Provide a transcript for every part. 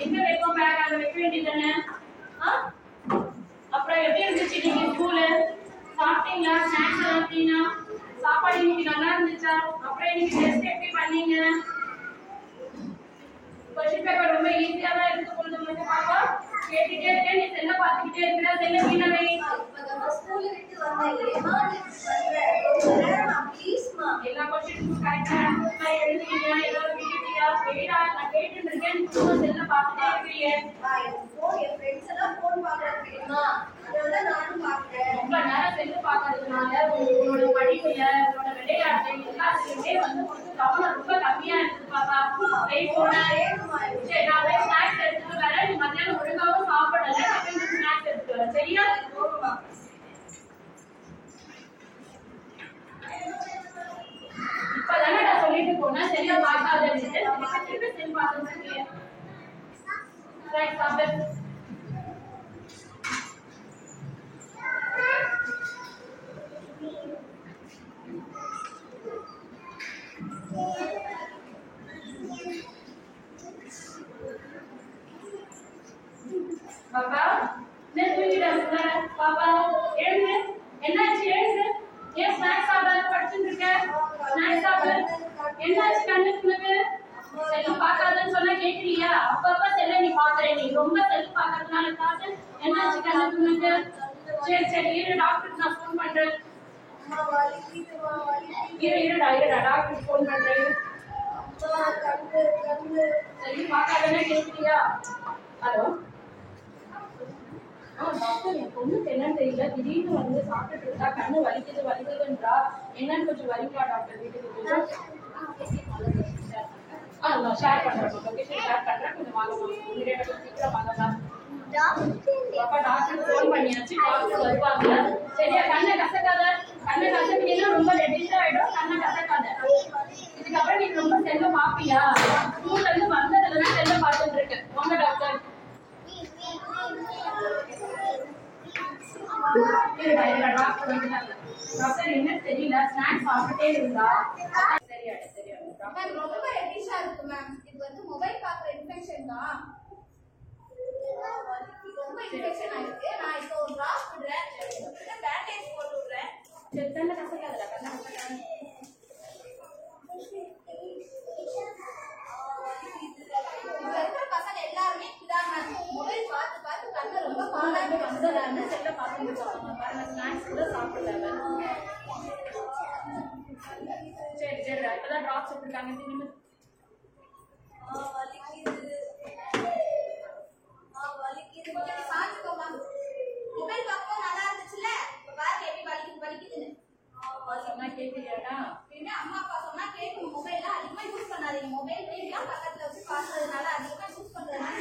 எங்க வைப்போம் பேக் அங்க வைக்க வேண்டியதானே? அப்புறம் எப்படி இருந்துச்சு நீங்க ஸ்கூலு? சாப்பிட்டீங்களா? ஸ்நாக்ஸ் சாப்பிட்டீங்களா? சாப்பாடு இன்னைக்கு நல்லா இருந்துச்சா? அப்புறம் இன்னைக்கு டெஸ்ட் எப்படி பண்ணீங்க? क्वेश्चन पेपर ரொம்ப ஈஸியா தான் இருக்கு உங்களுக்கு பாப்பா. கேட்டிட்டே இருக்கேன், நீ செல்ல பார்த்துக்கிட்டே இருக்கற. செல்ல கீழவே இப்பதான் ஸ்கூல்ல விட்டு வந்தேன். ஏமா பண்ற? ப்ளீஸ்மா. எல்லா क्वेश्चनஸும் கரெக்ட்டா ஆன்சர் எழுதிட்டீங்களா? ஏதாவது விட்டுட்டியா? கேடா நான் கேட்டுட்டு இருக்கேன், சும்மா செல்ல பார்த்துட்டே இருக்கீங்க. போன் என் ஃப்ரெண்ட்ஸ் எல்லாம் போன் பார்க்கறாங்க தெரியுமா? அதனால நானும் பார்க்கறேன். ரொம்ப நேரம் செல்ல பார்க்கறதுனால உங்களோட படிப்புல, உங்களோட விளையாட்டு எல்லாத்துலயுமே உங்களுக்கு கவனம் ரொம்ப கம்மியா இருக்கு பாப்பா. வெயிட் போனா சரி நான் போய் ஸ்நாக்ஸ் எடுத்துட்டு வரேன். நீ மத்தியானம் ஒழுங்காவும் சாப்பிடல. நான் போய் ஸ்நாக்ஸ் எடுத்துட்டு வரேன். சரியா? போமா. இப்பதானே நான் சொல்லிட்டு போனேன் செல்ல பார்க்காதன்னு. திருப்பி செல் பார்த்துட்டு ரைட் சாப்பிடு. பாப்பா நான் தூங்கிட்டேன். பாப்பா எழுந்து. என்னாச்சு? எழுந்து. ஏன் ஸ்நாக்ஸ் சாப்பிடாம படுத்துட்டு இருக்க? ஸ்நாக்ஸ் சாப்பிடு. என்னாச்சு கண்ணுக்கு? செல்லு பார்க்காதன்னு சொன்னா கேக்குறியா? அப்பப்ப செல்ல நீ பாக்குற. நீ ரொம்ப செல்லு பார்க்கறதுனால காசு. என்னாச்சு கண்ணுக்கு? சரி சரி இரு, டாக்டருக்கு நான் ஃபோன் பண்றேன். இருடா டாக்டருக்கு ஃபோன் பண்றேன். செல்லு பார்க்காதன்னு கேக்குறியா? ஹலோ டாக்டர், என் பொண்ணுக்கு என்னன்னு தெரியல, திடீர்னு வந்து சாப்பிட்டுட்டு இருக்கா, கண்ணு வலிக்குதுன்றா. என்னன்னு கொஞ்சம் வரீங்களா டாக்டர் வீட்டுக்கு? நான் ஷேர் பண்றேன், லொகேஷன் ஷேர் பண்றேன். கொஞ்சம் வாங்கம்மா, இமீடியட்டா சீக்கிரம் வாங்கம்மா. பாப்பா டாக்டர் ஃபோன் பண்ணியாச்சு, டாக்டர் வருவாங்க. சரியா? கண்ணை கசக்காத. கண்ணை கசக்கிட்டீங்கன்னா ரொம்ப ரெட்டிஷா ஆயிடும். கண்ணை கசக்காத. இதுக்கப்புறம் நீ ரொம்ப செல்ல பாப்பியா? ஸ்கூல்ல இருந்து வந்ததுல தான் செல்ல பார்த்துட்டு இருக்கேன். வாங்க டாக்டர். டாக்டர் என்ன தெரியல, ஸ்நாக்ஸ் சாப்பிட்டே இருந்தா மேம் ரொம்ப ரெட்டிஷா இருக்கு மேம். இது வந்து மொபைல் பாக்குற இன்ஃபெக்ஷன் தான். ரொம்ப இன்ஃபெக்ஷன் ஆயிருக்கு. நான் இப்போ ஒரு டிராப் விடுறேன், பேண்டேஜ் போட்டு விடுறேன். செத்தன கசக்காதடா, கண்ணா கசக்காத. பசங்க எல்லாருமே இதான் மேம், மொபைல் பார்த்து பார்த்து கண்ணு ரொம்ப பாலாட்டு வந்ததானே செல்ல பார்த்துட்டு இருக்காங்க. பாருங்க ஸ்நாக்ஸ் கூட சாப்பிடல. சரி சரி இப்பதான் ட்ராப்ஸ் எடுத்துருக்காங்க. திரும்பி வலிக்குது. சாஞ்சுக்கோமா. மொபைல் பார்க்கவும் நல்லா இருந்துச்சுல, இப்ப பாருங்க எப்படி வலிக்குதுன்னு. சொன்னா கேட்கலையாடா? இனிமே அம்மா அப்பா சொன்னா கேட்கணும். மொபைல்லாம் அதிகமா யூஸ் பண்ணாதீங்க. மொபைல் டிவிலாம் பக்கத்துல வச்சு பார்க்கறதுனால அதிகமா யூஸ் பண்றதுனால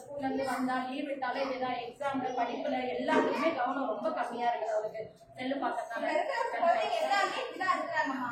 ஸ்கூல்ல இருந்து வந்தா லீவ் விட்டாலே ஏதாவது எக்ஸாம்ல படிப்புல எல்லாத்துக்குமே கவனம் ரொம்ப கம்மியா இருக்குது அவளுக்கு செல்லு பார்க்கறதுனால. எல்லாமே இப்படிதான் இருக்கிறாங்கம்மா.